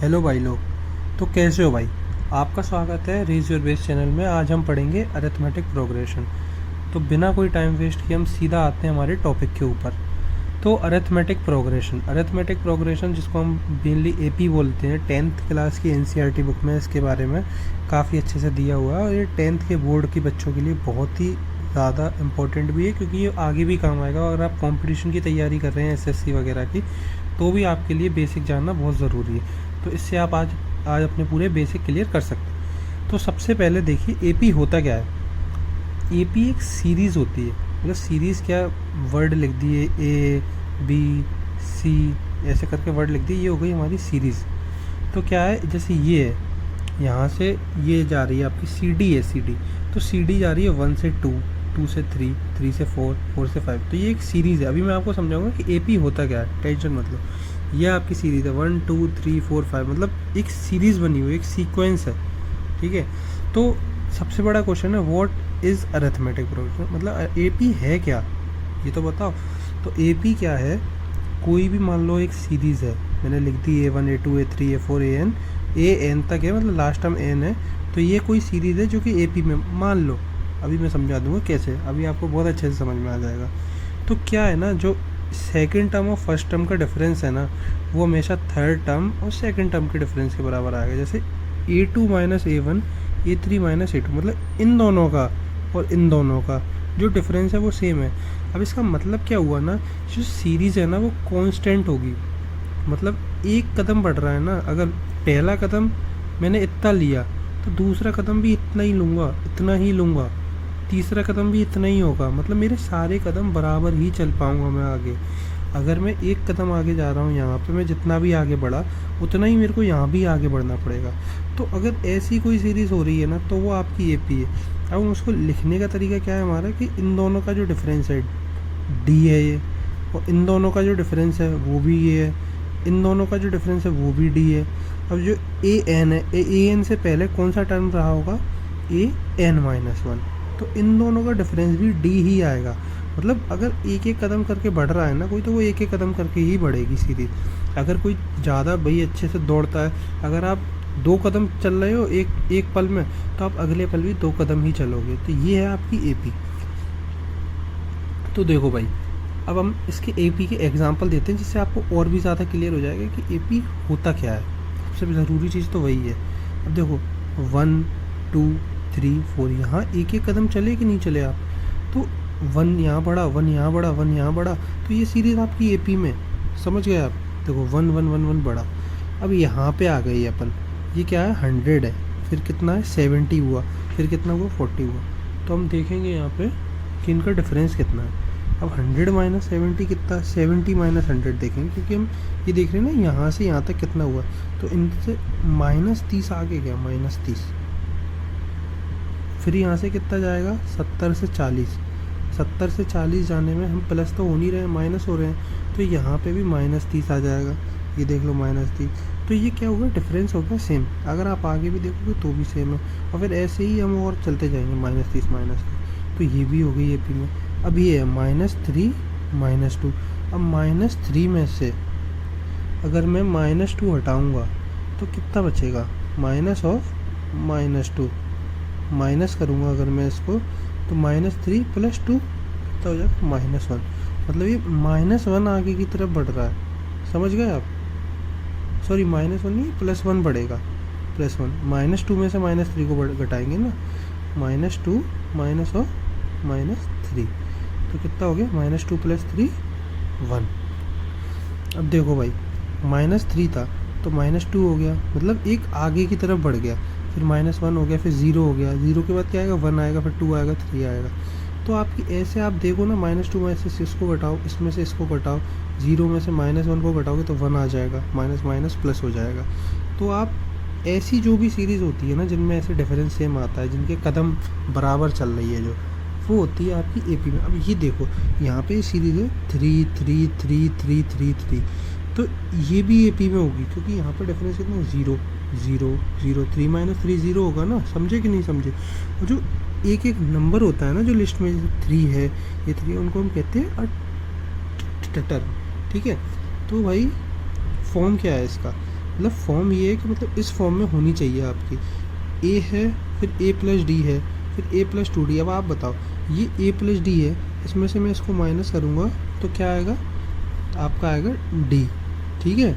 Hello भाई लोग। तो कैसे हो भाई? आपका स्वागत है रेज योर बेस चैनल में। आज हम पढ़ेंगे अरिथमेटिक प्रोग्रेशन। तो बिना कोई टाइम वेस्ट किए हम सीधा आते हैं हमारे टॉपिक के ऊपर। तो अरिथमेटिक प्रोग्रेशन जिसको हम मेनली एपी बोलते हैं, 10th क्लास की एनसीईआरटी बुक में इसके बारे में काफ़ी अच्छे से दिया हुआ है। और ये 10th के बोर्ड के बच्चों के लिए बहुत ही ज़्यादा इम्पोर्टेंट भी है, क्योंकि ये आगे भी काम आएगा। अगर आप कंपटीशन की तैयारी कर रहे हैं एसएससी वगैरह की, तो भी आपके लिए बेसिक जानना बहुत ज़रूरी है। तो इससे आप आज अपने पूरे बेसिक क्लियर कर सकते हैं। तो सबसे पहले देखिए एपी होता क्या है। एपी एक सीरीज़ होती है। मतलब सीरीज़ क्या, वर्ड लिख दिए ए बी सी ऐसे करके वर्ड लिख दिए, ये हो गई हमारी सीरीज़। तो क्या है, जैसे ये है, यहाँ से ये जा रही है आपकी सी डी है, सी डी। तो सी डी जा रही है 1 से 2, 2 से 3, 3 से 4, 4 से 5। तो ये एक सीरीज़ है। अभी मैं आपको समझाऊंगा कि एपी होता क्या है, टेंशन मत लो। ये आपकी सीरीज़ है 1 2 3 4 5, मतलब एक सीरीज़ बनी हुई, एक सीक्वेंस है। ठीक है। तो सबसे बड़ा क्वेश्चन है व्हाट इज़ अरिथमेटिक प्रोग्रेशन, मतलब एपी है क्या, ये तो बताओ। तो एपी क्या है, कोई भी मान लो एक सीरीज़ है, मैंने लिख दी A1 A2 A3 A4 AN तक है, मतलब लास्ट टर्म एन है। तो ये कोई सीरीज़ है जो कि एपी में मान लो। अभी मैं समझा दूंगा कैसे, अभी आपको बहुत अच्छे से समझ में आ जाएगा। तो क्या है ना, जो सेकंड टर्म और फर्स्ट टर्म का डिफरेंस है ना, वो हमेशा थर्ड टर्म और सेकंड टर्म के डिफरेंस के बराबर आएगा। जैसे A2 minus A1 A3 minus A2, मतलब इन दोनों का और इन दोनों का जो डिफरेंस है वो सेम है। अब इसका मतलब क्या हुआ ना, जो सीरीज़ है ना वो कांस्टेंट होगी। मतलब एक कदम बढ़ रहा है ना, अगर पहला कदम मैंने इतना लिया तो दूसरा कदम भी इतना ही लूँगा, इतना ही लूँगा, तीसरा कदम भी इतना ही होगा। मतलब मेरे सारे कदम बराबर ही चल पाऊँगा मैं आगे। अगर मैं एक कदम आगे जा रहा हूँ यहाँ पे, मैं जितना भी आगे बढ़ा उतना ही मेरे को यहाँ भी आगे बढ़ना पड़ेगा। तो अगर ऐसी कोई सीरीज़ हो रही है ना, तो वो आपकी एपी है। अब उसको लिखने का तरीका क्या है हमारा, कि इन दोनों का जो डिफरेंस है डी है ये, और इन दोनों का जो डिफरेंस है वो भी ये है, इन दोनों का जो डिफरेंस है वो भी डी है। अब जो ए एन है, ए एन से पहले कौन सा टर्म रहा होगा, ए एन माइनस वन। तो इन दोनों का डिफरेंस भी डी ही आएगा। मतलब अगर एक एक कदम करके बढ़ रहा है ना कोई, तो वो एक एक कदम करके ही बढ़ेगी सीरीज। अगर कोई ज़्यादा भाई अच्छे से दौड़ता है, अगर आप 2 कदम चल रहे हो एक पल में, तो आप अगले पल भी 2 कदम ही चलोगे। तो ये है आपकी एपी। तो देखो भाई, अब हम इसके एपी के एग्जांपल देते हैं, जिससे आपको और भी ज़्यादा क्लियर हो जाएगा कि एपी होता क्या है। सबसे ज़रूरी चीज़ तो वही है। अब देखो 1 2 3 4, यहाँ एक एक कदम चले कि नहीं चले आप, तो 1 यहाँ बढ़ा, 1 यहाँ बढ़ा, 1 यहाँ बढ़ा, तो ये सीरीज़ आपकी एपी में, समझ गए आप। देखो 1 1 1 1 बढ़ा, अब यहाँ पे आ गई अपन, ये क्या है 100 है, फिर कितना है 70 हुआ, फिर कितना हुआ 40 हुआ। तो हम देखेंगे यहाँ पे कि इनका डिफरेंस कितना है। अब 100 माइनस 70 कितना, 70 माइनस 100 देखेंगे, क्योंकि हम ये देख रहे हैं ना यहाँ से यहाँ तक कितना हुआ। तो इनसे -30 आगे गया, -30। फिर यहाँ से कितना जाएगा, 70 से 40। 70 से 40 जाने में हम प्लस तो हो नहीं रहे हैं, माइनस हो रहे हैं। तो यहाँ पे भी -30 आ जाएगा, ये देख लो -30। तो ये क्या होगा, डिफरेंस होगा सेम। अगर आप आगे भी देखोगे तो भी सेम है, और फिर ऐसे ही हम और चलते जाएंगे, -30। तो ये भी हो गई एपी में। अब ये है -3 -2। अब -3 में से अगर मैं -2 हटाऊँगा तो कितना बचेगा, माइनस ऑफ -2। माइनस करूँगा अगर मैं इसको, तो -3 + 2 कितना हो जाएगा, -1। मतलब ये -1 आगे की तरफ बढ़ रहा है, समझ गए आप। सॉरी -1 नहीं, +1 बढ़ेगा, +1। -2 में से -3 को घटाएंगे ना, -2 माइनस ऑफ -3, तो कितना हो गया, -2 + 3 1। अब देखो भाई, -3 था तो -2 हो गया, मतलब एक आगे की तरफ बढ़ गया। फिर -1 हो गया, फिर 0 हो गया, 0 के बाद क्या आएगा, 1 आएगा, फिर 2 आएगा, 3 आएगा। तो आपकी ऐसे आप देखो ना, -2 में से इसको घटाओ, इसमें से इसको घटाओ, 0 में से -1 को घटाओगे तो 1 आ जाएगा, माइनस माइनस प्लस हो जाएगा। तो आप ऐसी जो भी सीरीज़ होती है ना, जिनमें ऐसे डिफरेंस सेम आता है, जिनके कदम बराबर चल रही है, जो वो होती है आपकी एपी में। अब ये देखो, यहाँ पे सीरीज़ है 3 3 3 3 3 3, तो ये भी एपी में होगी, क्योंकि यहाँ पे डिफरेंस कितना, 0 0 0, 3 - 3 0 होगा ना, समझे कि नहीं समझे। और जो एक एक नंबर होता है ना जो लिस्ट में, 3 है, ये 3 है, उनको हम कहते हैं टर्म। ठीक है। तो भाई फॉर्म क्या है इसका, मतलब फॉर्म ये है कि मतलब इस फॉर्म में होनी चाहिए आपकी। ए है, फिर ए प्लस डी है, फिर ए प्लस टू डी। अब आप बताओ, ये ए प्लस डी है, इसमें से मैं इसको माइनस करूँगा तो क्या आएगा, आपका आएगा डी। ठीक है,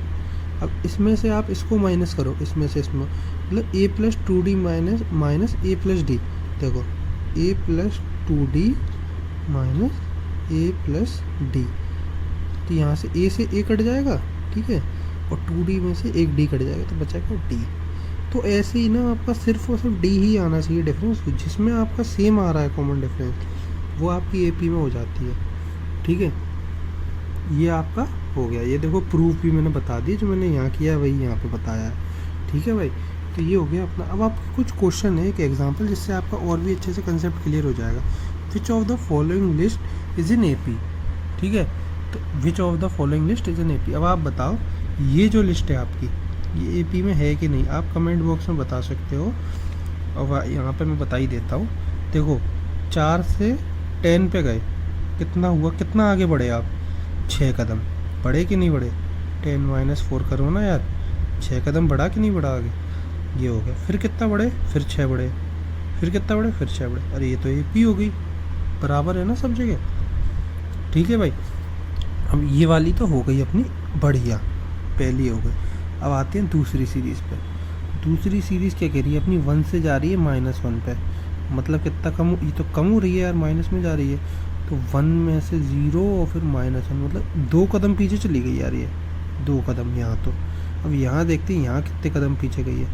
अब इसमें से आप इसको माइनस करो, इसमें से इसमें, मतलब ए प्लस टू डी माइनस ए प्लस डी। देखो, ए प्लस टू डी माइनस ए प्लस डी, तो यहाँ से ए से ए कट जाएगा, ठीक है, और टू डी में से एक डी कट जाएगा, तो बचेगा डी। तो ऐसे ही ना आपका सिर्फ और सिर्फ डी ही आना चाहिए डिफरेंस, जिसमें आपका सेम आ रहा है कॉमन डिफरेंस, वो आपकी एपी में हो जाती है। ठीक है, ये आपका हो गया। ये देखो प्रूफ भी मैंने बता दी, जो मैंने यहाँ किया वही यहाँ पे बताया है। ठीक है भाई, तो ये हो गया अपना। अब आपको कुछ क्वेश्चन है, एक एग्जांपल, जिससे आपका और भी अच्छे से कंसेप्ट क्लियर हो जाएगा। Which of the following list is in AP. ठीक है, तो which of the following list is in AP. अब आप बताओ ये जो लिस्ट है आपकी, ये एपी में है कि नहीं, आप कमेंट बॉक्स में बता सकते हो। अब यहाँ पे मैं बता ही देता हूँ। देखो 4 से 10 पे गए, कितना हुआ, कितना आगे बढ़े आप, 6 कदम बढ़े कि नहीं बढ़े। 10 - 4 करो ना यार, 6 कदम बढ़ा कि नहीं बढ़ा आगे, ये हो गया। फिर कितना बढ़े, फिर 6 बढ़े, फिर कितना बढ़े, फिर 6 बढ़े। अरे ये तो एपी हो गई, बराबर है ना सब जगह। ठीक है भाई, अब ये वाली तो हो गई अपनी बढ़िया, पहली हो गई। अब आते हैं दूसरी सीरीज़ पे। दूसरी सीरीज़ क्या कह रही है अपनी, 1 से जा रही है -1 पे, मतलब कितना कम, ये तो कम हो रही है यार, माइनस में जा रही है। तो 1 में से 0 और फिर -1, मतलब 2 कदम पीछे चली गई यार ये, 2 कदम यहाँ। तो अब यहाँ देखते हैं यहाँ कितने कदम पीछे गई है,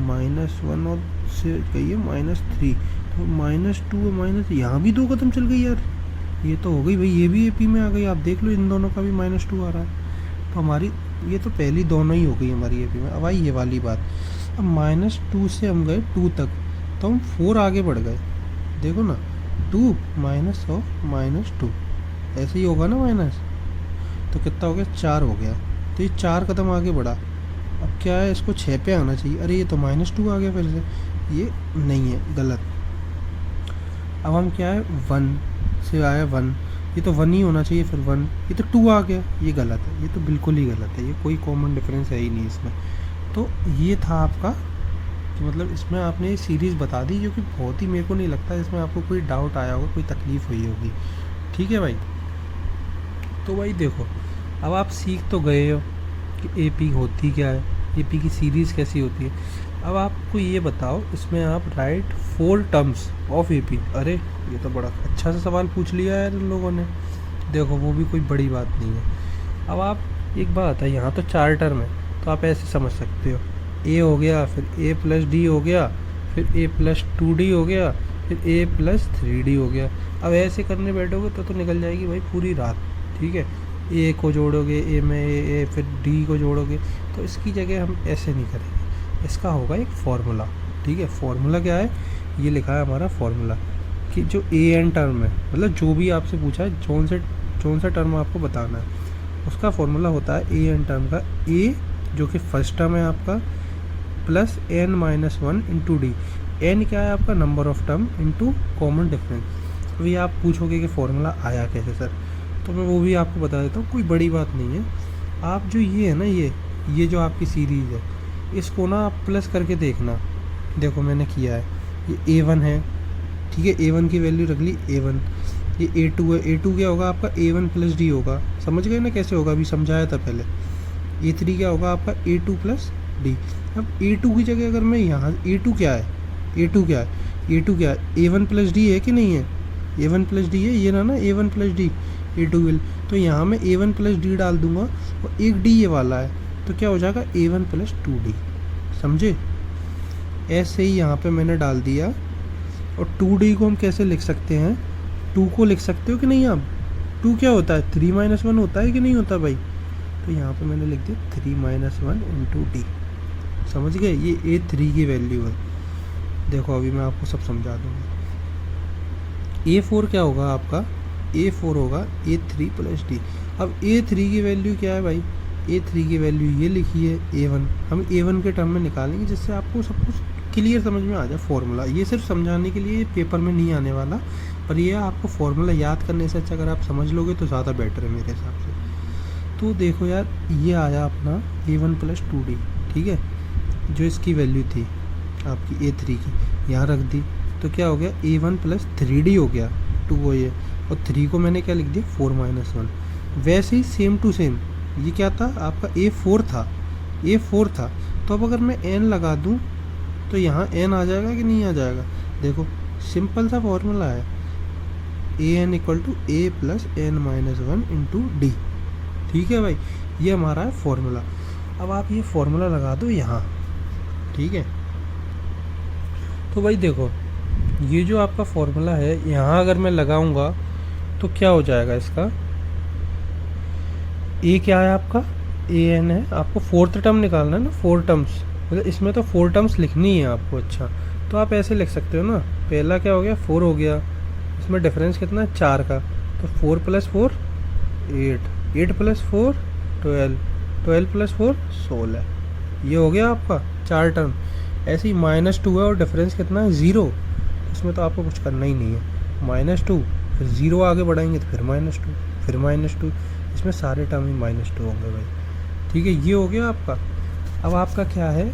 -1 और से गई है -3, तो -2 और माइनस, यहाँ भी 2 कदम चल गई यार, ये तो हो गई भाई, ये भी एपी में आ गई। आप देख लो इन दोनों का भी -2 आ रहा है, तो हमारी ये तो पहली दोनों ही हो गई हमारी एपी में। अब आई ये वाली बात, अब -2 से हम गए 2 तक, तो हम 4 आगे बढ़ गए। देखो ना, 2 माइनस ऑफ -2, ऐसे ही होगा ना माइनस, तो कितना हो गया, 4 हो गया। तो ये 4 कदम आगे बढ़ा। अब क्या है, इसको 6 पे आना चाहिए। अरे ये तो -2 आ गया फिर से, ये नहीं है, गलत। अब हम क्या है, 1 से आया 1, ये तो 1 ही होना चाहिए, फिर 1, ये तो 2 आ गया, ये गलत है, ये तो बिल्कुल ही गलत है, ये कोई कॉमन डिफरेंस है ही नहीं इसमें। तो ये था आपका, तो मतलब इसमें आपने ये सीरीज़ बता दी, जो कि बहुत ही, मेरे को नहीं लगता इसमें आपको कोई डाउट आया होगा, कोई तकलीफ़ हुई होगी। ठीक है भाई, तो भाई देखो, अब आप सीख तो गए हो कि एपी होती क्या है, एपी की सीरीज़ कैसी होती है। अब आपको ये बताओ, इसमें आप राइट 4 टर्म्स ऑफ एपी। अरे ये तो बड़ा अच्छा सा सवाल पूछ लिया है इन लोगों ने, देखो वो भी कोई बड़ी बात नहीं है। अब आप एक बात है, यहाँ तो 4 टर्म है, तो आप ऐसे समझ सकते हो, ए हो गया, फिर ए प्लस डी हो गया, फिर ए प्लस 2d हो गया, फिर ए प्लस 3d हो गया। अब ऐसे करने बैठोगे तो निकल जाएगी भाई पूरी रात। ठीक है, ए को जोड़ोगे, ए में ए, फिर डी को जोड़ोगे, तो इसकी जगह हम ऐसे नहीं करेंगे, इसका होगा एक फार्मूला। ठीक है, फार्मूला क्या है, ये लिखा है हमारा फार्मूला, कि जो ए एन टर्म है, मतलब जो भी आपसे पूछा है कौन सा टर्म आपको बताना है, उसका फार्मूला होता है ए एन टर्म का, ए जो कि फर्स्ट टर्म है आपका, plus n-1 into D. N क्या है आपका, number of term into common difference. अभी आप पूछोगे कि फार्मूला आया कैसे सर, तो मैं वो भी आपको बता देता हूँ, कोई बड़ी बात नहीं है। आप जो ये है ना, ये जो आपकी सीरीज़ है, इसको ना आप प्लस करके देखना। देखो मैंने किया है, ये A1 है, ठीक है, A1 की वैल्यू रख ली A1, ये A2 है, A2 क्या होगा आपका, A1 प्लस डी होगा। समझ गए ना कैसे होगा, अभी समझाया था पहले। A3 क्या होगा आपका, A2 प्लस डी। अब A2 की जगह अगर मैं यहाँ, A2 क्या है, A2 क्या है, A2 क्या है, A1 प्लस डी है कि नहीं है, A1 प्लस डी है, ये ना A1 plus D, A2 will, तो यहाँ मैं A1 प्लस डी डाल दूंगा, और एक डी ये वाला है, तो क्या हो जाएगा A1 प्लस 2d। समझे, ऐसे ही यहाँ पे मैंने डाल दिया। और 2d को हम कैसे लिख सकते हैं, 2 को लिख सकते हो कि नहीं आप, 2 क्या होता है, 3 - 1 होता है कि नहीं होता भाई, तो यहाँ पे मैंने लिख दिया 3 - 1 इंटू डी। समझ गए, ये A3 की वैल्यू है। देखो अभी मैं आपको सब समझा दूँगा। A4 क्या होगा आपका, A4 होगा A3 प्लस डी। अब A3 की वैल्यू क्या है भाई, A3 की वैल्यू ये लिखी है A1, हम A1 के टर्म में निकालेंगे, जिससे आपको सब कुछ क्लियर समझ में आ जाए फार्मूला। ये सिर्फ समझाने के लिए, पेपर में नहीं आने वाला, पर ये आपको फार्मूला याद करने से अच्छा अगर आप समझ लोगे तो ज़्यादा बेटर है मेरे हिसाब से। तो देखो यार, ये आया अपना A1 प्लस 2d, ठीक है, जो इसकी वैल्यू थी आपकी A3 की यहाँ रख दी, तो क्या हो गया A1 प्लस 3D हो गया 2 वो ये, और 3 को मैंने क्या लिख दिया 4 माइनस 1। वैसे ही सेम टू सेम ये क्या था आपका A4 था, A4 था। तो अब अगर मैं n लगा दूँ तो यहाँ n आ जाएगा कि नहीं आ जाएगा? देखो सिंपल सा फॉर्मूला है, an equal to a plus N minus 1 into D. ठीक है भाई, ये हमारा है फॉर्मूला। अब आप ये फॉर्मूला लगा दो यहाँ, ठीक है। तो भाई देखो ये जो आपका फॉर्मूला है यहाँ अगर मैं लगाऊंगा तो क्या हो जाएगा इसका, ए क्या है आपका an है, आपको फोर्थ टर्म निकालना है ना, 4 टर्म्स, मतलब इसमें तो 4 टर्म्स लिखनी है आपको। अच्छा तो आप ऐसे लिख सकते हो ना, पहला क्या हो गया 4 हो गया, इसमें डिफरेंस कितना है 4 का, तो 4 प्लस 4 8, 8 प्लस 4 12, 12 प्लस 4 16, ये हो गया आपका 4 टर्म। ऐसे ही -2 है और डिफरेंस कितना है 0, इसमें तो आपको कुछ करना ही नहीं है, -2 फिर 0 आगे बढ़ाएंगे तो फिर -2 फिर -2, इसमें सारे टर्म ही -2 होंगे भाई। ठीक है, ये हो गया आपका। अब आपका क्या है,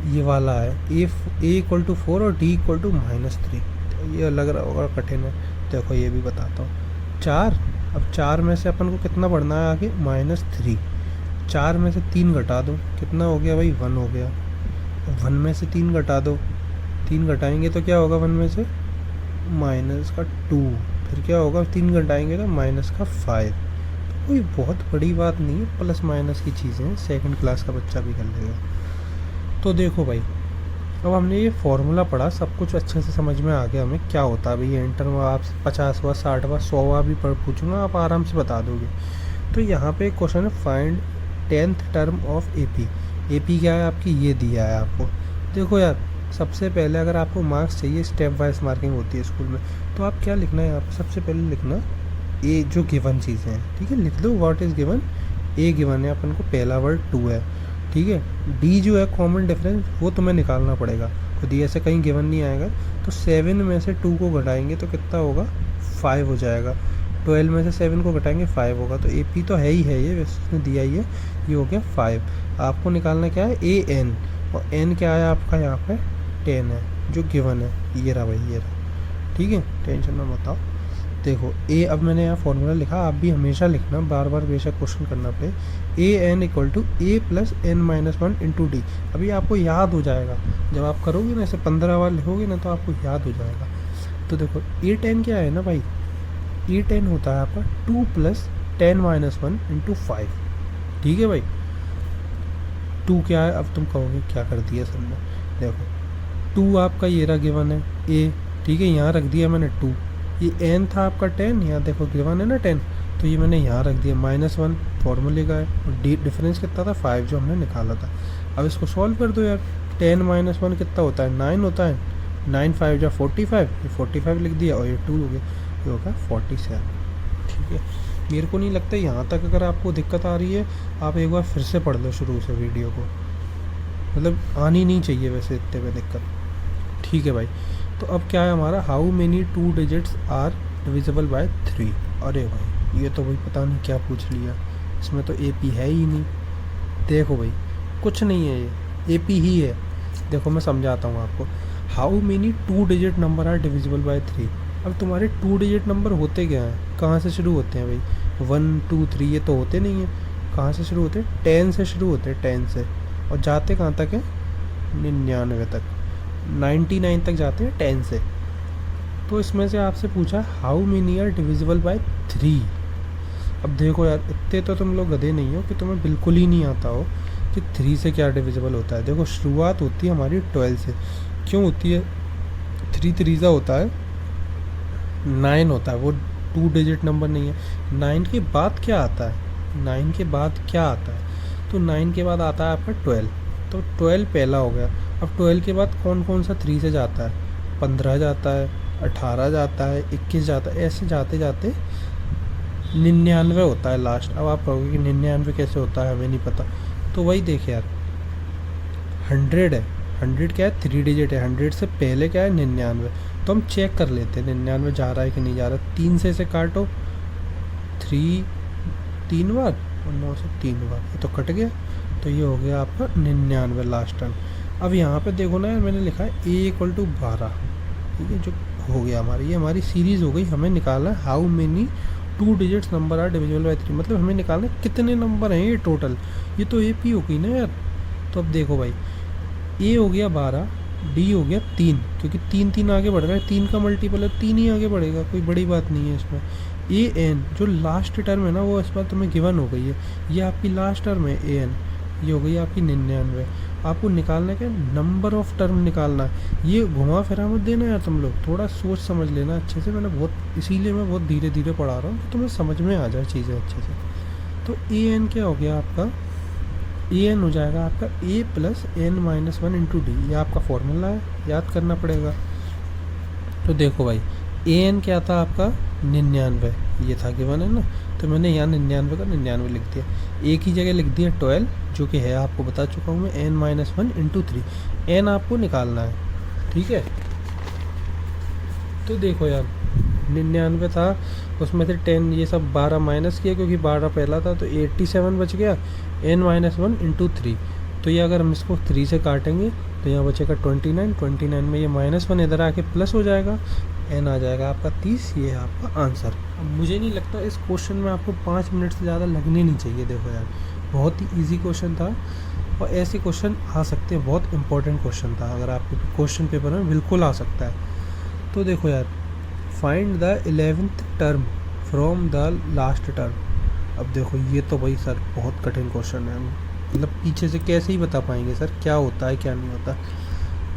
ये वाला है ए इक्वल टू 4 और डी इक्वल टू -3। तो ये लग रहा होगा कठिन है, देखो ये भी बताता हूँ। 4, अब 4 में से अपन को कितना बढ़ना है आगे -3, 4 में से 3 घटा दो, कितना हो गया भाई 1 हो गया। 1 में से 3 घटा दो, 3 घटाएंगे तो क्या होगा 1 में से -2, फिर क्या होगा 3 घटाएंगे तो -5। कोई बहुत बड़ी बात नहीं है, प्लस माइनस की चीज़ें हैं, सेकंड क्लास का बच्चा भी कर लेगा। तो देखो भाई अब हमने ये फॉर्मूला पढ़ा, सब कुछ अच्छे से समझ में आ गया हमें क्या होता है भाई। ये इंटर में आप 50वां 60वां 100वां भी पढ़ पूछूंगा, आप आराम से बता दोगे। तो यहाँ पे क्वेश्चन है find 10th term of AP। AP क्या है आपकी, ये दिया है आपको। देखो यार सबसे पहले अगर आपको मार्क्स चाहिए, स्टेप वाइज मार्किंग होती है स्कूल में, तो आप क्या लिखना है यहाँ पे, सबसे पहले लिखना ए जो गिवन चीज़ें हैं, ठीक है, लिख दो what is given. A given है अपन को, पहला वर्ड 2 है, ठीक है। डी जो है कॉमन डिफरेंस, वो तुम्हें निकालना पड़ेगा खुद ही, ऐसे कहीं गिवन नहीं आएगा। तो 7 में से 2 को घटाएंगे तो कितना होगा 5 हो जाएगा, 12 में से 7 को घटाएंगे 5 होगा। तो AP तो है ही है, ये वैसे उसने दिया ही है, ये हो गया 5। आपको निकालना क्या है AN, और N क्या है आपका यहाँ पे 10 है जो गिवन है, ये रहा भाई ये रहा, ठीक है, टेंशन ना बताओ। देखो ए, अब मैंने यहाँ फॉर्मूला लिखा, आप भी हमेशा लिखना, बार बार बेशक क्वेश्चन करना पड़े। AN equal to A plus N minus 1 into D. अभी आपको याद हो जाएगा, जब आप करोगे ना ऐसे 15 बार लिखोगे ना तो आपको याद हो जाएगा। तो देखो A10 क्या है ना भाई, A10 होता है आपका 2 प्लस 10 माइनस 1 इंटू 5, ठीक है भाई। 2 क्या है, अब तुम कहोगे क्या कर दिया सर ने, देखो 2 आपका ये रहा गिवन है A, ठीक है, यहाँ रख दिया मैंने 2, ये n था आपका 10, यहाँ देखो गिवन है ना 10, तो ये मैंने यहाँ रख दिया -1 फॉर्मूले का है, और डिफरेंस कितना था 5 जो हमने निकाला था। अब इसको सॉल्व कर दो यार, 10 - 1 कितना होता है 9 होता है, 9 5 जा 45, ये 45 लिख दिया और ये 2 हो गया, ये होगा 47, ठीक है। मेरे को नहीं लगता यहाँ तक अगर आपको दिक्कत आ रही है, आप एक बार फिर से पढ़ लो शुरू से वीडियो को, मतलब आनी नहीं चाहिए वैसे इतने में दिक्कत, ठीक है भाई। तो अब क्या है हमारा, how many 2 digits are divisible by 3। अरे भाई ये तो भाई पता नहीं क्या पूछ लिया, इसमें तो AP है ही नहीं। देखो भाई कुछ नहीं है, ये AP ही है। देखो मैं समझाता हूँ आपको, how many 2 digit number are divisible by 3। अब तुम्हारे 2 डिजिट नंबर होते क्या हैं, कहाँ से शुरू होते हैं भाई, 1 2 3 ये तो होते नहीं हैं, कहाँ से शुरू होते हैं 10 से शुरू होते हैं, 10 से, और जाते कहाँ तक है 99 तक, 99 तक जाते हैं 10 से। तो इसमें से आपसे पूछा how many are divisible by 3। अब देखो यार इतने तो तुम लोग गधे नहीं हो कि तुम्हें बिल्कुल ही नहीं आता हो कि 3 से क्या डिविजिबल होता है। देखो शुरुआत होती है हमारी 12 से, क्यों होती है, 3 3 होता है 9 होता है, वो 2 डिजिट नंबर नहीं है। 9 के बाद क्या आता है, 9 के बाद क्या आता है, तो 9 के बाद आता है आपका 12, तो 12 पहला हो गया। अब 12 के बाद कौन कौन सा 3 से जाता है, 15 जाता है, 18 जाता है, 21 जाता है, ऐसे जाते जाते 99 होता है लास्ट। अब आप कहोगे कि 99 कैसे होता है, हमें नहीं पता। तो वही देखे यार 100 है, 100 क्या है 3 डिजिट है, 100 से पहले क्या है 99, तो हम चेक कर लेते हैं 99 जा रहा है कि नहीं जा रहा। 3 से इसे काटो, 3 3 बार और 9 से 3 बार, ये तो कट गया। तो ये हो गया आपका 99 लास्ट टर्म। अब यहाँ पे देखो ना यार, मैंने लिखा है a = 12, ठीक है, जो हो गया हमारी, ये हमारी सीरीज़ हो गई। हमें निकालना है how many 2 digits number are divisible by 3, मतलब हमें निकालना है कितने नंबर हैं ये टोटल। ये तो ए पी हो गई ना यार। तो अब देखो भाई, ए हो गया 12, डी हो गया 3, क्योंकि 3 3 आगे बढ़ रहा है, 3 का मल्टीपल है 3 ही आगे बढ़ेगा, कोई बड़ी बात नहीं है इसमें। ए एन जो लास्ट टर्म है ना, वो इस बार तुम्हें गिवन हो गई है, ये आपकी लास्ट टर्म है ए एन, ये हो गई आपकी 99। आपको निकालना क्या, नंबर ऑफ टर्म निकालना है। ये घुमा फिरा मत देना यार तुम लोग, थोड़ा सोच समझ लेना अच्छे से। मैंने बहुत, इसीलिए मैं बहुत धीरे धीरे पढ़ा रहा हूँ कि तुम्हें समझ में आ जाए चीज़ें अच्छे से। तो ए एन क्या हो गया आपका, ए एन हो जाएगा आपका a + n - 1 × d, ये आपका फॉर्मूला है, याद करना पड़ेगा। तो देखो भाई, ए एन क्या था आपका 99, ये था गिवन है ना, तो मैंने यहाँ 99 का 99 लिख दिया। ए की जगह लिख दिया 12, जो कि है आपको बता चुका हूँ मैं, n - 1 × 3, n आपको निकालना है, ठीक है। तो देखो यार 99 था, उसमें से 10 ये सब 12 माइनस किया, क्योंकि 12 पहला था, तो 87 बच गया, n - 1 × 3। तो ये अगर हम इसको 3 से काटेंगे तो यहाँ बचेगा 29, 29 में ये -1 इधर आके प्लस हो जाएगा, n आ जाएगा आपका 30, ये है आपका आंसर। अब मुझे नहीं लगता इस क्वेश्चन में आपको 5 मिनट से ज़्यादा लगने नहीं चाहिए। देखो यार, बहुत ही ईजी क्वेश्चन था, और ऐसे क्वेश्चन आ सकते हैं, बहुत इंपॉर्टेंट क्वेश्चन था, अगर आपके क्वेश्चन पेपर में बिल्कुल आ सकता है। तो देखो यार, find the 11th term from the last term. अब देखो ये तो भाई सर बहुत कठिन क्वेश्चन है, मतलब पीछे से कैसे ही बता पाएंगे सर क्या होता है क्या नहीं होता।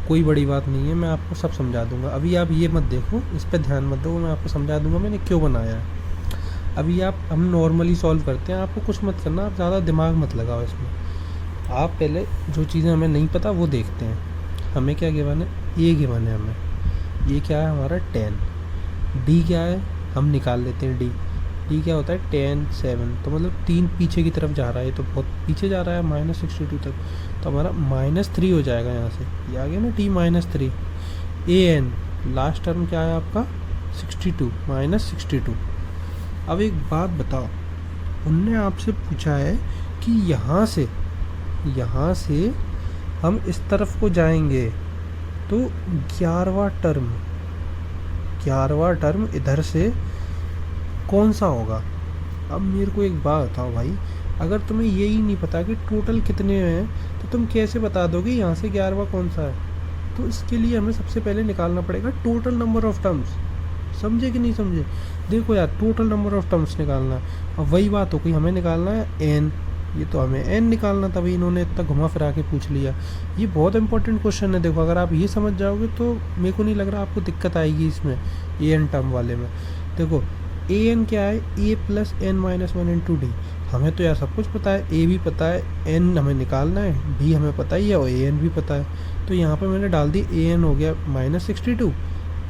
कोई बड़ी बात नहीं है, मैं आपको सब समझा दूंगा। अभी आप ये मत देखो, इस पर ध्यान मत दो, मैं आपको समझा दूंगा मैंने क्यों बनाया है। अभी हम नॉर्मली सॉल्व करते हैं, आपको कुछ मत करना, आप ज़्यादा दिमाग मत लगाओ इसमें। आप पहले जो चीज़ें हमें नहीं पता वो देखते हैं। हमें क्या गिवन है, ए गिवन है हमें, ये क्या है हमारा 10, डी क्या है हम निकाल लेते हैं, डी क्या होता है 10 7, तो मतलब 3 पीछे की तरफ जा रहा है, तो बहुत पीछे जा रहा है -62 तक, तो हमारा -3 हो जाएगा यहाँ से, ये आ गया ना T -3। A N last term क्या है आपका 62 -62। अब एक बात बताओ, उनने आपसे पूछा है कि यहाँ से हम इस तरफ को जाएंगे तो 11वां टर्म इधर से कौन सा होगा। अब मेरे को एक बात बताओ भाई, अगर तुम्हें यही नहीं पता कि टोटल कितने हैं, तो तुम कैसे बता दोगे यहाँ से 11वां कौन सा है। तो इसके लिए हमें सबसे पहले निकालना पड़ेगा टोटल नंबर ऑफ टर्म्स। समझे कि नहीं समझे। देखो यार, टोटल नंबर ऑफ टर्म्स निकालना है। अब वही बात हो गई, हमें निकालना है एन, ये तो हमें एन निकालना, तभी इन्होंने इतना घुमा फिरा के पूछ लिया। ये बहुत इंपॉर्टेंट क्वेश्चन है। देखो अगर आप ये समझ जाओगे तो मेरे को नहीं लग रहा आपको दिक्कत आएगी इसमें, ए एन टर्म वाले में। देखो ए एन क्या है, a + n - 1 × d। हमें तो यार सब कुछ पता है, a भी पता है, n हमें निकालना है, d हमें पता ही है, और a n भी पता है। तो यहाँ पे मैंने डाल दी a n हो गया -62,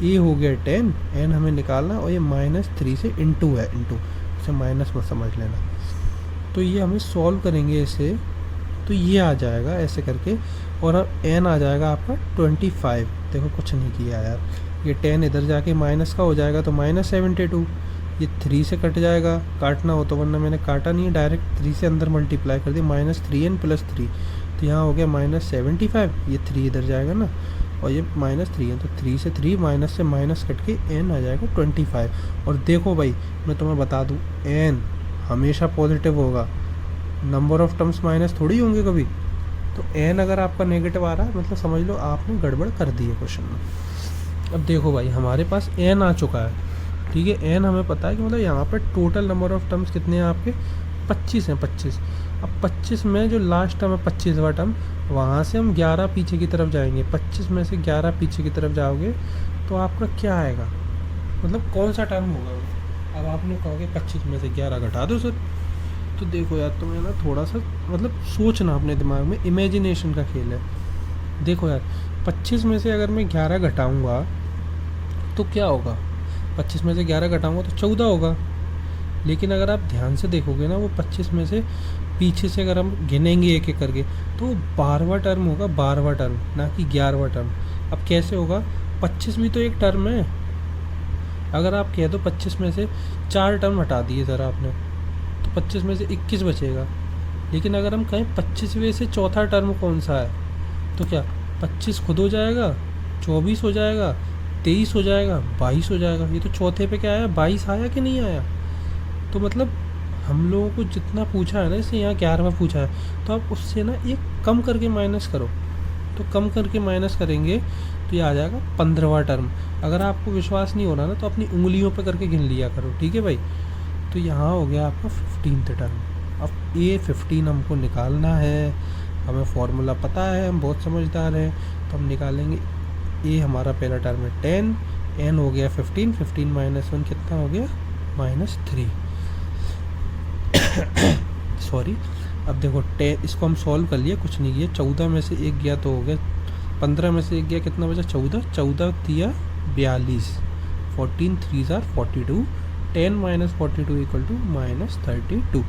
a हो गया 10, n हमें निकालना, और ये -3 से इंटू है, इंटू इसे माइनस मत समझ लेना। तो ये हमें सॉल्व करेंगे इसे, तो ये आ जाएगा ऐसे करके, और अब n आ जाएगा आपका 25। देखो कुछ नहीं किया यार, ये 10 इधर जाके माइनस का हो जाएगा तो -72, ये 3 से कट जाएगा, काटना हो तो, वरना मैंने काटा नहीं है, डायरेक्ट 3 से अंदर मल्टीप्लाई कर दिया, -3n + 3, तो यहाँ हो गया -75, ये 3 इधर जाएगा ना, और ये -3n, तो 3 से 3 माइनस से माइनस कट के n आ जाएगा 25। और देखो भाई मैं तुम्हें बता दूँ, n हमेशा पॉजिटिव होगा, नंबर ऑफ टर्म्स माइनस थोड़ी होंगे कभी। तो n अगर आपका नेगेटिव आ रहा है, मतलब समझ लो आपने गड़बड़ कर दी है क्वेश्चन में। अब देखो भाई, हमारे पास n आ चुका है, ठीक है, n हमें पता है कि मतलब यहाँ पर टोटल नंबर ऑफ टर्म्स कितने हैं आपके 25 हैं, 25। अब 25 में जो लास्ट टर्म है 25वां टर्म, वहाँ से हम 11 पीछे की तरफ जाएंगे, 25 में से 11 पीछे की तरफ जाओगे तो आपका क्या आएगा, मतलब कौन सा टर्म होगा। अब आपने कहोगे 25 में से 11 घटा दो सर। तो देखो यार, तुम्हें ना थोड़ा सा मतलब सोचना अपने दिमाग में, इमेजिनेशन का खेल है। देखो यार, 25 में से अगर मैं 11 घटाऊँगा तो क्या होगा, 25 में से 11 घटाऊंगा तो 14 होगा। लेकिन अगर आप ध्यान से देखोगे ना, वो 25 में से पीछे से अगर हम गिनेंगे एक एक करके, तो 12वां टर्म होगा, 12वां टर्म, ना कि 11वां टर्म। अब कैसे होगा, 25 भी तो एक टर्म है। अगर आप कह दो 25 में से 4 टर्म हटा दिए सर आपने, तो 25 में से 21 बचेगा, लेकिन अगर हम कहें 25वें से चौथा टर्म कौन सा है, तो क्या 25 खुद हो जाएगा, 24 हो जाएगा, 23 हो जाएगा, 22 हो जाएगा। ये तो चौथे पे क्या आया, 22 आया कि नहीं आया। तो मतलब हम लोगों को जितना पूछा है ना, जैसे यहाँ 11वां पूछा है, तो आप उससे ना एक कम करके माइनस करो। तो कम करके माइनस करेंगे तो ये आ जाएगा 15वां टर्म। अगर आपको विश्वास नहीं हो रहा ना, तो अपनी उंगलियों पे करके गिन लिया करो, ठीक है भाई। तो यहाँ हो गया आपका 15th टर्म। अब ये 15 हमको निकालना है, हमें फॉर्मूला पता है, हम बहुत समझदार हैं, तो हम निकालेंगे। ये हमारा पहला टर्म है 10, n हो गया 15, 15 माइनस 1 कितना हो गया, -3। सॉरी। अब देखो 10, इसको हम सॉल्व कर लिए, कुछ नहीं किया। 14 में से 1 गया तो हो गया, 15 में से 1 गया, कितना बचा, 14, 14 दिया 42, 14 3 जार 42, 10 माइनस 42 इक्वल टू -32।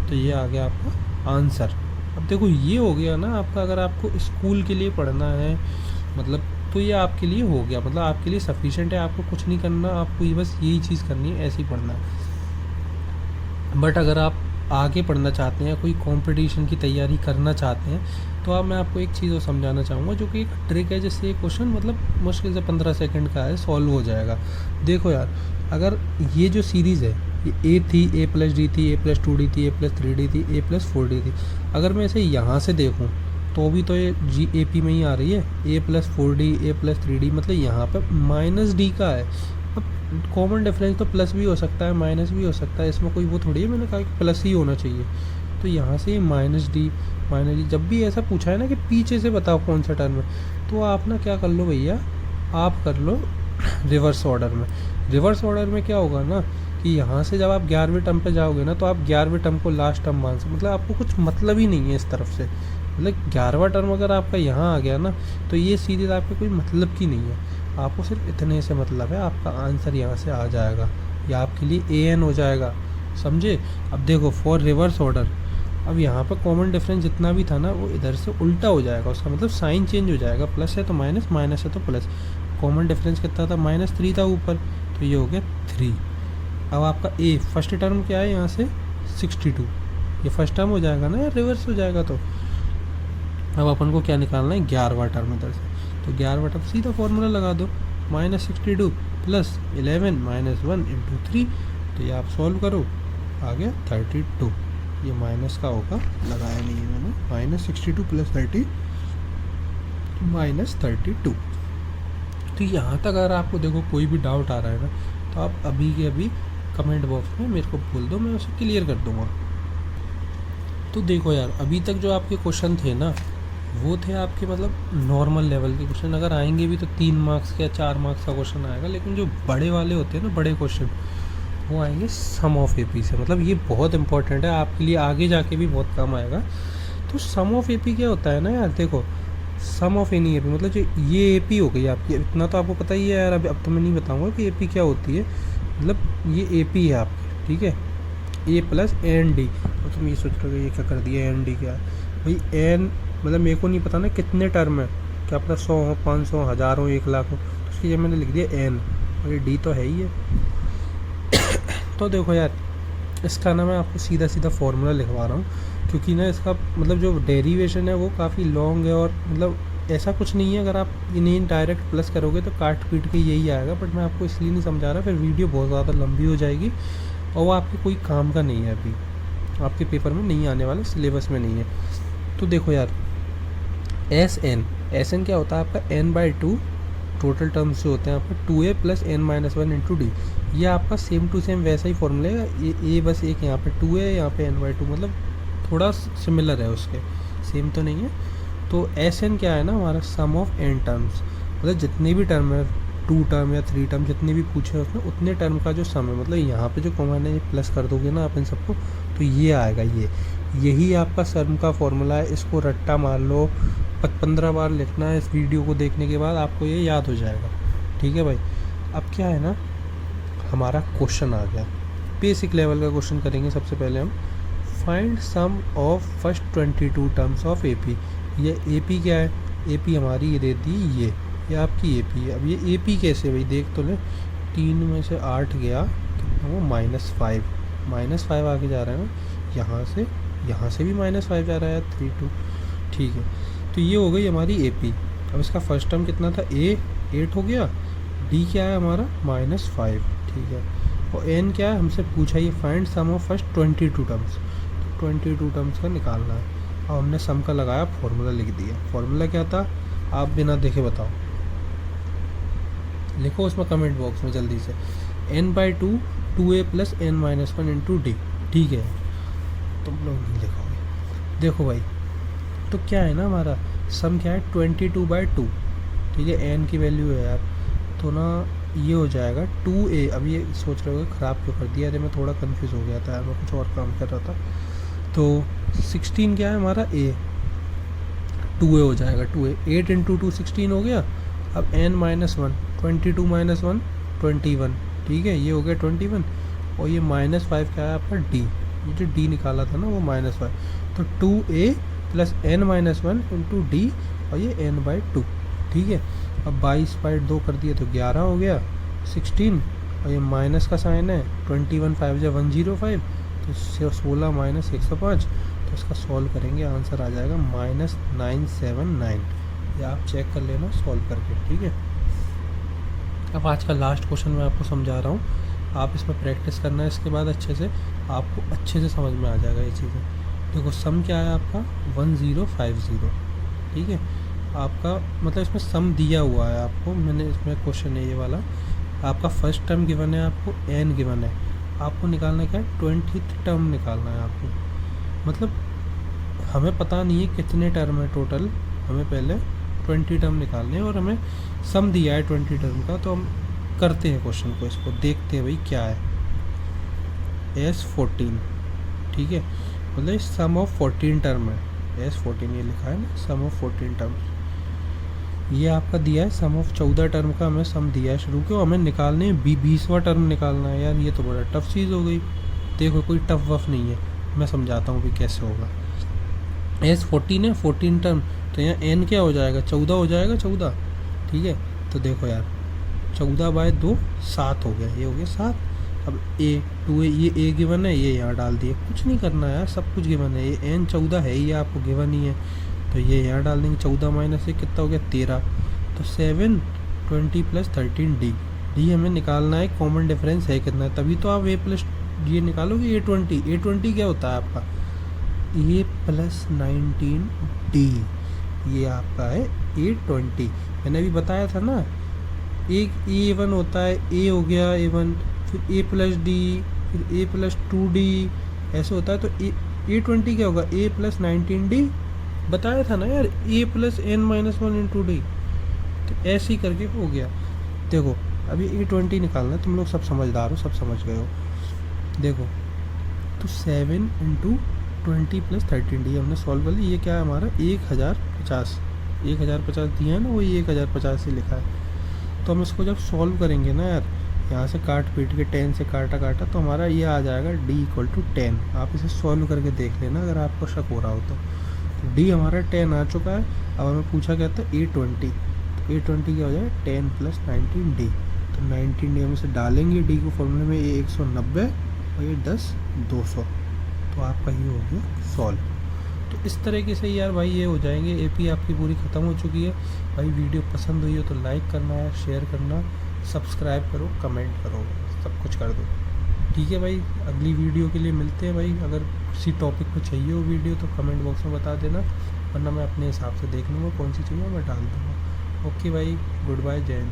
तो ये आ गया आपका आंसर। अब देखो ये हो गया ना आपका, अगर आपको स्कूल के लिए पढ़ना है मतलब, तो ये आपके लिए हो गया, मतलब आपके लिए सफिशेंट है, आपको कुछ नहीं करना, आपको ये बस यही चीज़ करनी है, ऐसे ही पढ़ना है। बट अगर आप आगे पढ़ना चाहते हैं, कोई कंपटीशन की तैयारी करना चाहते हैं, तो अब मैं आपको एक चीज़ और समझाना चाहूँगा, जो कि एक ट्रिक है, जिससे ये क्वेश्चन मतलब मुश्किल से 15 सेकंड का है, सॉल्व हो जाएगा। देखो यार, अगर ये जो सीरीज़ है, ये ए थी, a+d थी, a+2d थी, a+3d थी, a+4d थी। अगर मैं इसे यहाँ से देखूँ तो भी तो ये AP में ही आ रही है, a+4d, a+3d, मतलब यहाँ पर -d का है। अब कॉमन डिफरेंस तो प्लस भी हो सकता है, माइनस भी हो सकता है, इसमें कोई वो थोड़ी है, मैंने कहा कि प्लस ही होना चाहिए। तो यहाँ से ये -d, जब भी ऐसा पूछा है ना कि पीछे से बताओ कौन सा टर्म है, तो आप ना क्या कर लो भैया, आप कर लो रिवर्स ऑर्डर में। रिवर्स ऑर्डर में क्या होगा ना कि यहाँ से जब आप 11वें टर्म पे जाओगे ना, तो आप 11वें टर्म को लास्ट टर्म मान सकते, मतलब आपको कुछ मतलब ही नहीं है इस तरफ से। मतलब 11वां टर्म अगर आपका यहाँ आ गया ना, तो ये सीरीज़ आपके कोई मतलब की नहीं है, आपको सिर्फ इतने से मतलब है, आपका आंसर यहाँ से आ जाएगा, या आपके लिए AN हो जाएगा, समझे। अब देखो फॉर रिवर्स ऑर्डर, अब यहाँ पर कॉमन डिफरेंस जितना भी था ना, वो इधर से उल्टा हो जाएगा, उसका मतलब साइन चेंज हो जाएगा, प्लस है तो माइनस, माइनस है तो प्लस। कॉमन डिफरेंस कितना था, -3 था ऊपर, तो ये हो गया 3। अब आपका A फर्स्ट टर्म क्या है, यहाँ से 62, ये फर्स्ट टर्म हो जाएगा ना, या रिवर्स हो जाएगा। तो अब अपन को क्या निकालना है, 11वां टर्म इधर से, तो 11वां टर्म सीधा फॉर्मूला लगा दो, -62 + 11 - 1 × 3। तो ये आप सॉल्व करो, आ गया 32। ये माइनस का होगा, लगाया नहीं है मैंने, -62 + 30 -32। तो यहाँ तक अगर आपको देखो कोई भी डाउट आ रहा है ना, तो आप अभी के अभी कमेंट बॉक्स में मेरे को बोल दो, मैं उसे क्लियर कर दूँगा। तो देखो यार, अभी तक जो आपके क्वेश्चन थे ना, वो थे आपके मतलब नॉर्मल लेवल के क्वेश्चन। अगर आएंगे भी तो 3 मार्क्स का या 4 मार्क्स का क्वेश्चन आएगा, लेकिन जो बड़े वाले होते हैं ना, बड़े क्वेश्चन, वो आएंगे सम ऑफ AP से। मतलब ये बहुत इंपॉर्टेंट है आपके लिए, आगे जाके भी बहुत काम आएगा। तो सम ऑफ AP क्या होता है ना यार, देखो सम ऑफ एनी AP, मतलब जो ये AP हो गई आपकी, इतना तो आपको पता ही है यार। अब तो मैं नहीं बताऊँगा कि AP क्या होती है, मतलब ये AP है आपकी, ठीक है, A + ND। तो तुम ये सोच रहे हो ये क्या कर दिया, ND क्या है भाई, N मतलब मेरे को नहीं पता ना कितने टर्म है, क्या पता 100 हो, 500, 1000 हो, 1 लाख हो, तो उसकी जगह मैंने लिख दिया N, और ये D तो है ही है। तो देखो यार, इसका ना मैं आपको सीधा सीधा फॉर्मूला लिखवा रहा हूँ, क्योंकि ना इसका मतलब जो डेरिवेशन है वो काफ़ी लॉन्ग है, और मतलब ऐसा कुछ नहीं है, अगर आप इन्हें डायरेक्ट प्लस करोगे तो काट पीट के यही आएगा। बट मैं आपको इसलिए नहीं समझा रहा, फिर वीडियो बहुत ज़्यादा लंबी हो जाएगी, और वो आपके कोई काम का नहीं है, अभी आपके पेपर में नहीं आने वाला, सिलेबस में नहीं है। तो देखो यार, SN क्या होता है आपका, n/2 टोटल टर्म्स जो होते हैं आपका 2A + n - 1 × D। ये आपका सेम टू सेम वैसा ही फॉर्मूला है, ये बस एक यहाँ पे 2 है, यहाँ पे n/2, मतलब थोड़ा सिमिलर है, उसके सेम तो नहीं है। तो SN क्या है ना, हमारा सम ऑफ n टर्म्स, मतलब जितने भी टर्म है, 2 टर्म या 3 टर्म जितने भी पूछे हैं उसमें, उतने टर्म का जो सम है, मतलब यहाँ पे जो कॉमन है, ये प्लस कर दोगे ना आप इन सबको, तो ये आएगा, यही आपका सम का फॉर्मूला है। इसको रट्टा मार लो, 15 बार लिखना है, इस वीडियो को देखने के बाद आपको ये याद हो जाएगा, ठीक है भाई। अब क्या है ना, हमारा क्वेश्चन आ गया, बेसिक लेवल का क्वेश्चन करेंगे। सबसे पहले हम find sum of first 22 terms of AP। ये AP क्या है, AP हमारी ये दे दी, ये आपकी AP है। अब ये AP कैसे भाई, देख तो ले, 3 में से 8 गया, कितना वो -5 आगे जा रहा है ना, यहाँ से यहाँ से भी -5 जा रहा है 3 2। ठीक है, तो ये हो गई हमारी AP। अब इसका फर्स्ट टर्म कितना था, A 8 हो गया, D क्या है हमारा -5। ठीक है, और N क्या है, हमसे पूछा ये find sum of first 22 terms, तो 22 टर्म्स का निकालना है। अब हमने सम का लगाया, फॉर्मूला लिख दिया। फॉर्मूला क्या था, आप बिना देखे बताओ, लिखो उसमें कमेंट बॉक्स में जल्दी से। n/2 2a + n-1 × d। ठीक है, तुम लोग नहीं लिखोगे। देखो भाई, तो क्या है ना, हमारा सम क्या है 22/2। ठीक है, n की वैल्यू है यार, तो ना ये हो जाएगा 2a। अब ये सोच रहे हो ख़राब क्यों कर दिया, अरे मैं थोड़ा कंफ्यूज हो गया था यार, मैं कुछ और काम कर रहा था। तो 16 क्या है हमारा a, 2a हो जाएगा 2a। 8 × 2 16 हो गया। अब n-1 22 - 1 21। ठीक है, ये हो गया 21, और ये -5 क्या है आपका d, ये जो d निकाला था ना वो -5, तो 2a + n-1 × d, और ये n/2। ठीक है, अब 22/2 कर दिए तो 11 हो गया 16, और ये माइनस का साइन है, 21 5 × 105, तो 16 - 105, तो इसका सॉल्व करेंगे, आंसर आ जाएगा -979। ये आप चेक कर लेना सॉल्व करके। ठीक है, अब आज का लास्ट क्वेश्चन मैं आपको समझा रहा हूँ, आप इसमें प्रैक्टिस करना है, इसके बाद अच्छे से आपको अच्छे से समझ में आ जाएगा ये चीज़ें। देखो सम क्या है आपका 1050। ठीक है, आपका मतलब इसमें सम दिया हुआ है आपको, मैंने इसमें क्वेश्चन है ये वाला, आपका फर्स्ट टर्म गिवन है, आपको n गिवन है, आपको निकालना क्या है 20th टर्म निकालना है आपको। मतलब हमें पता नहीं है कितने टर्म है टोटल, हमें पहले 20 टर्म निकालने हैं, और हमें सम दिया है 20 टर्म का, तो हम करते हैं क्वेश्चन को, इसको देखते हैं भाई क्या है। S14। ठीक है, मतलब सम ऑफ 14 टर्म है, S14 ये लिखा है ना, सम ऑफ 14 टर्म्स। ये आपका दिया है सम ऑफ 14 टर्म का, हमें सम दिया है शुरू के, हमें निकालने हैं 20वां टर्म निकालना है। यार ये तो बड़ा टफ चीज़ हो गई। देखो कोई टफ वफ नहीं है, मैं समझाता हूँ भी कैसे होगा। S14 है 14 टर्म, तो यहाँ n क्या हो जाएगा 14 हो जाएगा 14। ठीक है, तो देखो यार 14/2 7 हो गया, ये हो गया 7। अब a 2a, ये a गिवन है, ये यहाँ डाल दिए, कुछ नहीं करना है यार, सब कुछ गिवन है। ये n 14 है, ये आपको गिवन ही है, तो ये यहाँ डाल देंगे। 14 - 1 कितना हो गया 13, तो 7 20 + 13 d हमें निकालना है, कॉमन डिफरेंस है कितना है, तभी तो आप a + ये निकालोगे। a20 क्या होता है आपका a + 19d, ये आपका है a20। मैंने अभी बताया था ना, एक a1 होता है, a हो गया a1, फिर a + d, फिर a + 2d, ऐसे होता है। तो a20 क्या होगा a + 19d, बताया था ना यार, a + n-1 × d, तो ऐसे ही करके हो गया। देखो अभी a20 निकालना है, तुम लोग सब समझदार हो, सब समझ गए हो। देखो तो 7 × 20 + 13d हमने सॉल्व कर लिया। ये क्या है हमारा 1050 दिया है ना, वही 1050 से लिखा है। तो हम इसको जब सॉल्व करेंगे ना यार, यहाँ से काट पीट के 10 से काटा, तो हमारा ये आ जाएगा d = 10। आप इसे सॉल्व करके देख लेना अगर आपको शक हो रहा हो तो। d हमारा 10 आ चुका है। अब हमें पूछा गया था a20, तो a20 क्या हो जाएगा 10 + 19d, तो 19d हम इसे डालेंगे d को फॉर्मूले में, ये 190 और ये 10 200, तो आपका ये हो गया सॉल्व। तो इस तरीके से यार भाई ये हो जाएंगे। AP आपकी पूरी ख़त्म हो चुकी है भाई। वीडियो पसंद हुई हो तो लाइक करना है, शेयर करना, सब्सक्राइब करो, कमेंट करो, सब कुछ कर दो। ठीक है भाई, अगली वीडियो के लिए मिलते हैं भाई। अगर किसी टॉपिक पे चाहिए हो वीडियो तो कमेंट बॉक्स में बता देना, वरना मैं अपने हिसाब से देख लूँगा कौन सी चाहिए मैं डाल दूँगा। ओके भाई, गुड बाय, जय हिंद।